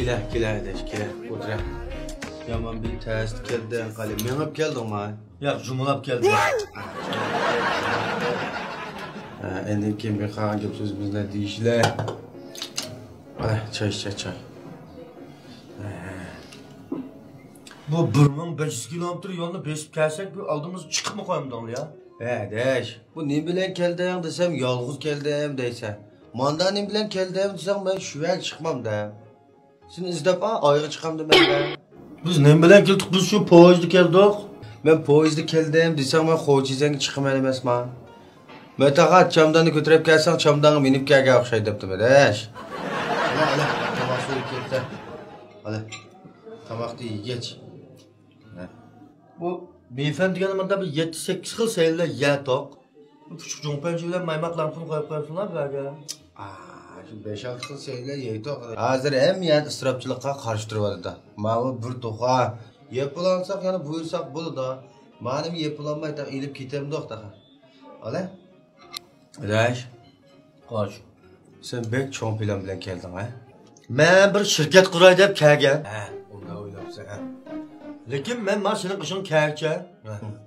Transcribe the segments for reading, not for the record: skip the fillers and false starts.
Kele otura. Yaman bir test geldi kalem. Menip geldin mi? Yok, cumulap geldi. Endi kim bir kan gibi sözümüzle deyişler. Çay. Bu 1500 kilometre yolunu besip gelsek bir aldığımız çıkıp mı koyamdan ya? Deş, bu ne bilen keldim desem yalğız keldim deysen. Manda ne bilen keldim desem ben şüvel çıkmam da. Sen izlep ayrı çıkam demem ben. Biz ne bilen geldik, biz şu poğazda geldik. Ben poizde keldim desem ben xo'jizang chiqim emasman. Metaxat çamdanı götürüp gelsen çamdanı minip gelge okşay deptim deş. Ala, tamak soğuk ketdi. Ala, tamak değil geç. Bu beyefendi yanımda bir 7-8 xil sayılar yer tok. Bu küçük jompençiler maymaklarını koyup koyuyorsunlar böyle. Şu 5-6 xil şeyler yeydi o kadar. Hazır hem yani ıstırapçılıkka karşı turvadı da. Mavi bir toğa yapılansak yani buyursak bulu da. Benim yapılanmayı da ilip gitem de da. Ala? Daş. Kaç. Sen bek çoğun plan bilen geldin ha? Ben bir şirket kuray dep kelgen. Onda oylapsan ha. Lekin men senin kışın kelke.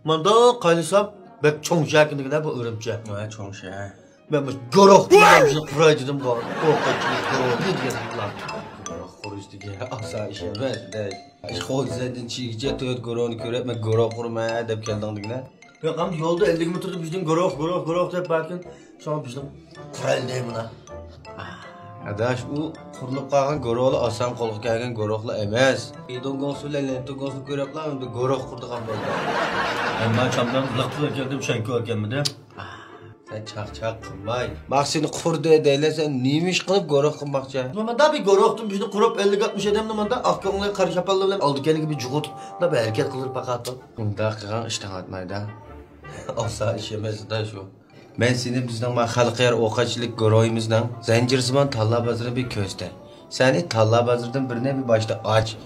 Manda kaynasam bek çoğun şarkındıklar bu ırımçı. Çoğun şey ha. Ben bu gorok diye kuray dedim bu. Korkacılık gorok ne diyorsun lan? Gorok kuruş diye asa işe ver de. Xo'jizadin chigicha to'yot goroni ko'rib men gorok qurma deb keldinglar. Yok ama yolda 50 metrede bizden gorok dep bakın. Sonra bizden kuray deyim lan. Adaş u qurilib qolgan gorokli oson qo'lga kelgan gorokli emas. Dongonsularni ko'riblar unda gorok qurdi ham bo'ldi. Ben çamdan uzakta geldim sen görkenmedi. Sen çaq qilmay. Maqsini qurdi deylar sen nima ish qilib gorok qilmoqchi? Numada bir goroktum bizni kurup 50-60 edem numada akkonlar karış yapalım bilen aldı kendi gibi cugut da bir hareket kılır pakattım. Unda qilgan ishdan o'tmaydi. Oson ish emas da shu. Men seni bizning xalqaro o'qachilik guruhimizdan Zanjirsimon Talla Bazirga bir ko'zda. Seni Talla Bazirdan birine bir başta aç.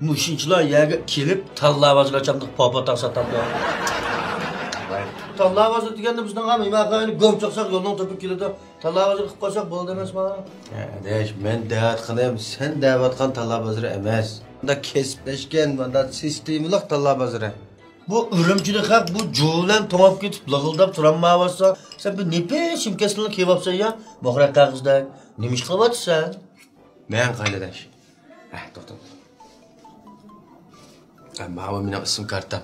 Muşinçiler yerge kelip Talla Bazirga çamdık papatak satamdı. Talla Bazir degende bizden ham imakayını göm çaksak yoldan topuk keledi. Talla Bazir qilib qo'ysak bo'ldi emasmi? Deş, men da'vat qilyapman, sen da'vat qilgan Talla Bazir emas. Bunda kesibleşken, bunda sistemliq Talla Bazir. Bu ürümçide hep bu cuğulen tomap gitip lağıldap turanmaya varsa sen bir ne peşim kesinlikle kebapsan ya Mohrak kağızda neymiş kılavatı sen? Men qaydash. To'xta. Ma'lum mening ism kartam.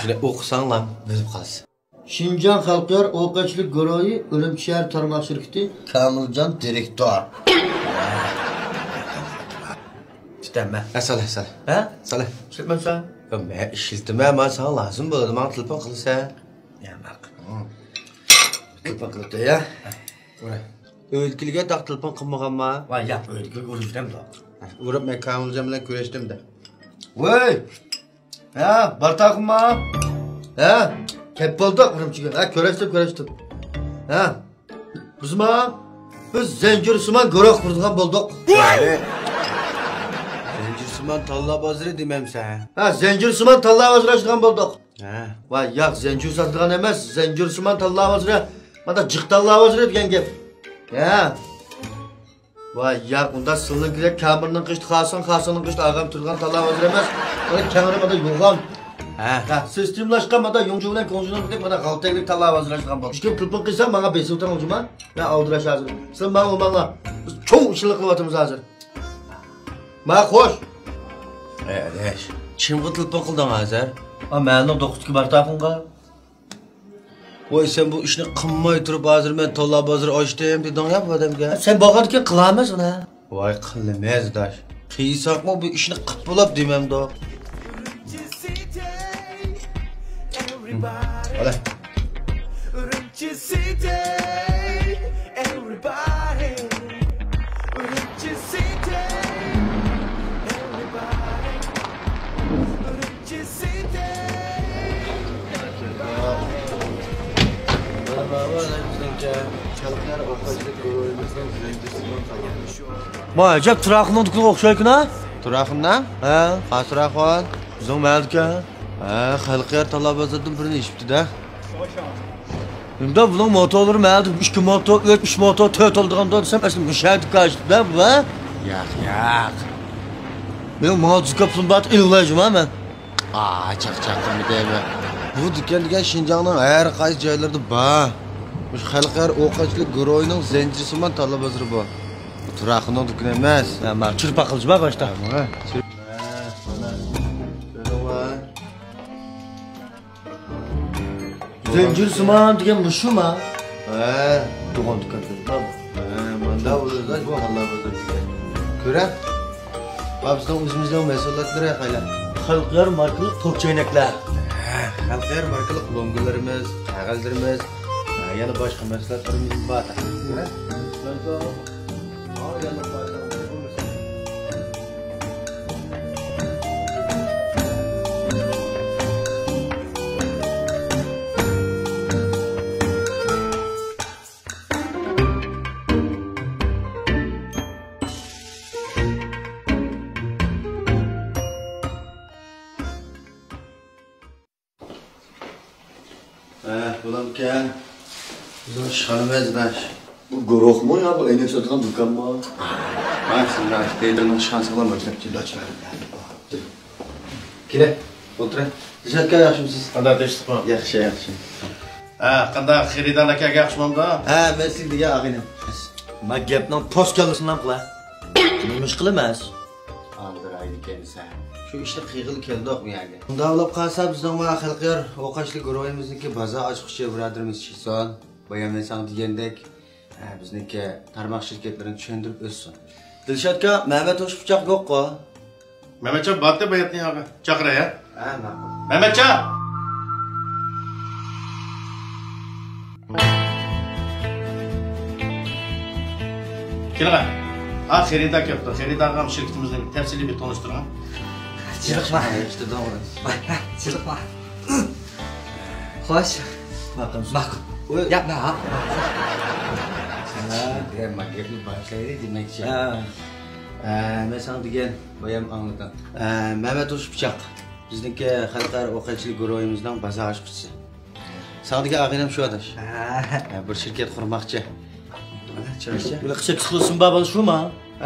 Shuni o'qisang ham bilib qolasiz. Şincan Halklar O'qachilik Guruhi Ürümçi shahar tarmoq shirkati Kamiljon direktor. İşte Asal. Ha? Sala. Şirkmen sen? Men ishiltma, men sana lazım bo'ldi, men telefon qilsa. Ya bak. Telefon qildi ya. O'lkilga taq telefon qilmaganman. Vay ya o'lkil o'lishdim da. Urib men Kamiljon bilan ko'rishdim-da. Voy! Ha, bartaqma. Ha? Kep bo'ldik Ürümchiga. Ha, ko'rishdim. Ha? Biz Zanjirsimon guruh qurgan bo'ldik. Zanjirsimon Talla Bazir demamsan. Ha, Zanjirsimon Talla Bazir ochgan bo'ldik. Ha. Vay yo'q, zanjir sotgan emas, Zanjirsimon Talla Bazir. Mana jiq Talla Bazir degan gap. Ha. Vay yo'q, unda silninkilar kamirning qishti xasanning qishti ag'am turgan Talla Bazir emas. Mana kamirmada yo'g'on. Ha, sistemlashgan mana yongju bilan konjunun deb mana qaltaylik Talla Bazir ochgan bo'ldi. Ishga pulpun qilsam menga besib o'tan o'zima. Men aldirash hozir. Sen menga cho'ng ishlik qilyapmiz hozir. Ma xo'sh. Deş. Kimga telefon qilding hozir? Meni 9 bartaqinga. Voy sen bu ishni qilmay turib hozir men Talla Bazir ochdim deding ya bu odamga. Sen borganken qilamiz uni. Voy qilmaz dash. Qiysaqmi bu ishni qilib bo'lib demamda. Ola. Ma, jak turaqning tukluq o'xshaykin ha? Turaqimdan? Ha, Qasir ahvol? bizning malika. Ha, xalqaro Talla Bazirdan birini eshitdi-da. Unda buning motorlari maldi 2 motor, 3 motor, 4 oldiganda desam, asli mushaydi kaçtı da bu ha? Yo'q. Men mavzuga pul bat ilayjim ha men. Chaqchaqimni deyman. Bu do'kon degan Shinjongning har qaysi joylarida bor. Bu xalqaro ovqatchilik guruhining zanjirsimon talab bozori bor. Bu turaqning do'koni emas. Men chirpa qilishma boshda. Zincirsimon degan mushuma? To'g'on do'kon. Manda o'zida bu talab bozori. Ko'rab? Bizning o'zimizning mas'uliyatlari qaylar? Xalqlar markalı to'q choynaklar. Xalqlar markalı lo'ngilarimiz, qog'ozlarimiz, yana boshqa mahsulotlarimiz bor. Bulamken bizim şanımız var. Bu guruh mu ya? Bu enek satılan dükkan mı? Aslında dedenin şansıyla maktabçı açar. Kile, otur. Dışarı kay yaxshimisiz? Qanday deshdik mi? Yaxshi. Qanday xaridor aka yaxshimanda? Men siz degan og'inim. Ma gapning poskalisidan qila. Nima ish qilamas? Aldiraydi kelsa. Shu ishda qiyg'il keldik bu yerga. Unda olib qolsa bizning va xalqlar o'qishli guruhimizniki bozor ochqichi birodarimiz Shison, bayamaysan degandek, bizniki tarmoq shirkatlarini tushuntirib o'ssin. Dilshodga Mehmet hoş bıçaq yo'q-ku. Mehmetcha batda bayatni yo'q. Chaqira ya. Ma'qul. Mehmetcha. Kelga. Xaridor kelibdi. Xaridorga ham shirkatimizni tafsiliy bir tanishtiring. Chiqma, işte doğru. Chiqma. Xo'sh. Ma'qul. Yapma ha. Gapni boshlaydi demakchi. Men sana degan bayam anladim. Mehmet hoş bıçaq. Bizniki xalqaro o'quvchilik guruhimizdan bozor ochqichi. Sana degan og'inim shu adash. Bir shirkat qurmoqchi. Chiqchi. Böyle qısa qilsin baba shu mu?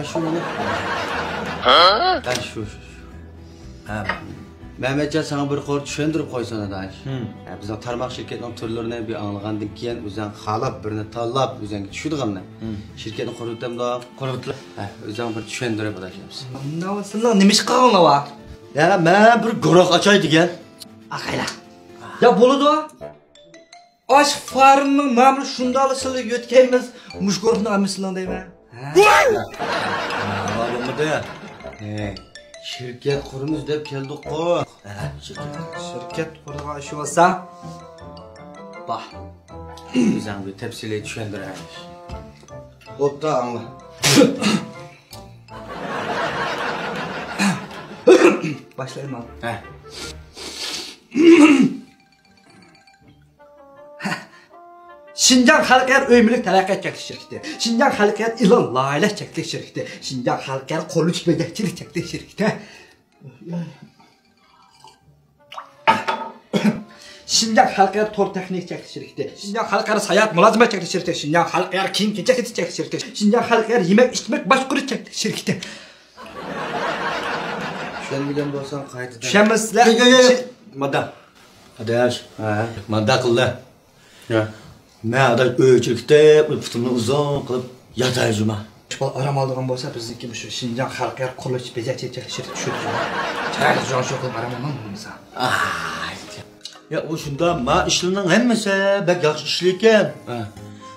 Shu mana. Shu. Mehmetcan sana bir qo'r tushuntirib qo'ysan adash. Bizning tarmoq shirkatning turlarini bir anglagandan keyin o'zing xalab birini tanlab o'zing tushundiganni. Shirkatni qurib o'tla. O'zing bir tushuntirib adashamiz. Nima nima ish qilgan va? Ya men bir guruh ochay degan. Aqayla. Ya bo'ladi. Osh farmning nomini shundoq silib yotganmiz, mushgurni amislan deyman. Bo'lmadi. Şirket kurumuz deb keldik-ku. Shirkat qurgan ish bo'lsa, bah. Bizning bir tafsiliy tushuntiramiz. Bo'pti, angla. Boshlayman. Şinjan Xalqaro Ömürlük Taraqqiyot Cheklik Shirkati, Şinjan Xalqaro Ilon Loyihalar Cheklik Shirkati, Şinjan Xalqaro Qurilish Bezakchilik Cheklik Shirkati, Şinjan Xalqaro Tor Texnik Cheklik Shirkati, Şinjan Xalqaro Sayat Mulozimat Cheklik Shirkati, Şinjan Xalqaro Kiyim-kechak Cheklik Shirkati, Şinjan Xalqaro Yemek-ichmak boshqarish Cheklik Shirkati. Tushunmagan bo'lsang qaytadan. Tushunmasizlar? Madda. Adash. Madda qildi. Men ada o'ychilikda putimni uzun qilib yatayjima. Aram oldigan bo'lsa bizniki shu Şinjan Xalqaro Qurilish Bezakchilik Cheklik Shirkati tushunadi. Chiroyli jon shu qilib aram olmaymiz. Ya o shunda ma ishlarning hammasi bak yaxshi ishlaykan.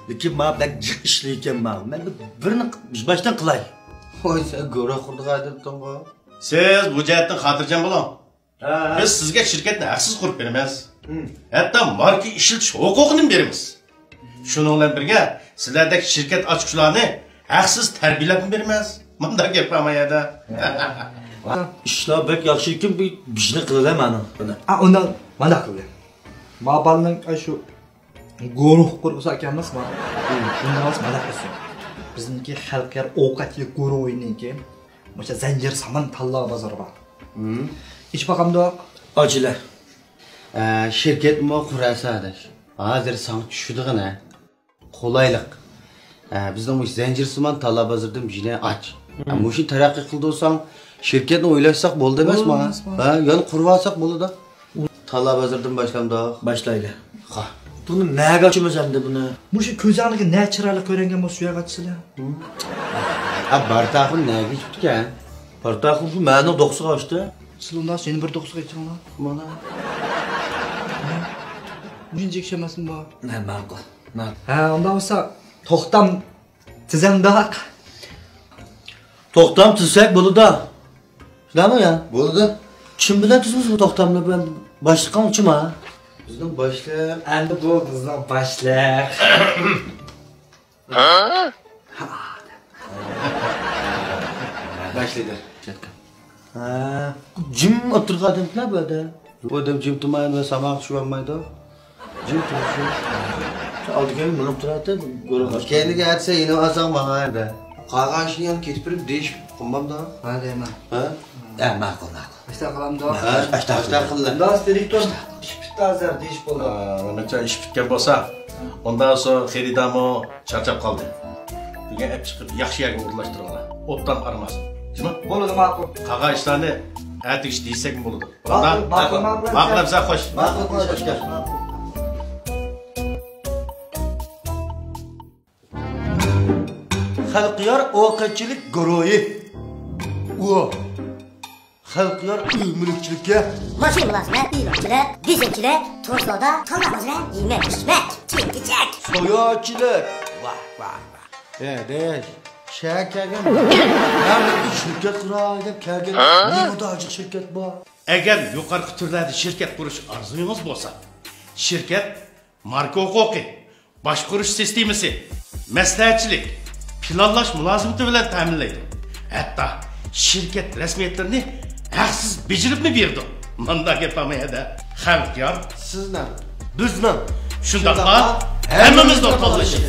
Lekin ma bak jiq ishlaykan ma. Men birini boshdan qilay. Voy, sen guruh qurdik aytibding-ku. Siz bu jihatdan xotirjam bo'ling. Biz sizga shirkatni haqsiz qurib beramiz. Hatto marka ishlatish huquqini beramiz. Shuning bilan birga sizlardagi shirkat ochuvchilarni haqsiz tarbiyalab beramiz. Bunda gap bo'lmaydi. İşler bak yaxshi ekan bir ishni qilaman mana. Undan mana qildi. Mabalning shu guruh qursa ekanmiz ma. Undan mana qilsin. Bizniki xalqaro ovqatlik guruhiniki o'sha zanjir saman tanlov bozori bor. İş bakamda Acile. Şirket mi qurasa adash. Hozir sana tushundig'ini. Qo'laylik. Bizning bu zanjirsimon talab bozordan jina och. Bu işi taraqqiy qildirsan, şirketni o'ylashsak bo'ldi emasmi? Ha, yani qurib olsak bo'ladi. Tanlov vaziridan boshlamdoq. Başlayla. Ha. Bunu neye kaçımız hem de bunu? Mushu ko'zaniga ne chiroyli ko'ringan bo'lsa shu yoqqa chiqsizlar. Ha, bartaqin nega ketgan? Partakım şu məni 90 açtı. Sizlar seni bir 90 geçeceksin. Mana. Bunca kişemesin bu. Ne makul. Ha, onda olsa toxtam tizemdak. Toktam tüsek bunu da. Şuna mı ya? Bo'ldi. Kim bilen tüsümüz bu toktamla ben başlıkam kim ha? Bizning boshliq Endi bu bizning boshliq. boshlaydi. Ha. Jim oturgadım ne böyle? Bu adam jim tumayın ve samaq tushunmaydi. Jim tursin. Aldı gelin bunu oturardı. Göre kaç. Kendiga aytsa yine azam mağayda. Qolgan ishni ham ketib turib deyish qilmamda. Ha deyman. Ha? Makul makul. İşte qalamda. Ashta qildi. Das direktor ish bitdi hozir deyish bo'ldi. Menimcha ish bitgan bo'lsa, undan so'ng xaridormo charchab qoldi. Degan ep chiqib yaxshi yerga o'rlashtiringlar. O'tdan armasin. Nima? Bo'ladi ma'qul. Qolgan ishlarni atish deysakmi bo'ladi. Ma'qul. Ma'qul biza xo'sh. Ma'qul qo'yishga. Halkiyar ovqatçılık guruhi. O. Halkiyar mülkçülükке. Maşin bulaşma, ilançılar, dizekçiler, Tuzla'da kalmamızla yemek içmek, çekecek. Soyacılık. Vah vah vah. De. Şekergen. Ya bir şirket kuraydı. Kergen. Ne bu da acık şirket bu? Agar yuqorqi turlarda shirkat qurish orzungiz bo'lsa, shirkat marka huquqi, boshqarish sistemasi, maslahatchilik, planlash mulozimati bilan ta'minlaydi. Hatto shirkat rasmiyatlarini haqsiz bijiribmi berdi. Manda gapamada xalqyor Sizdan. bizni shundoqla hammamizni qo'llashadi.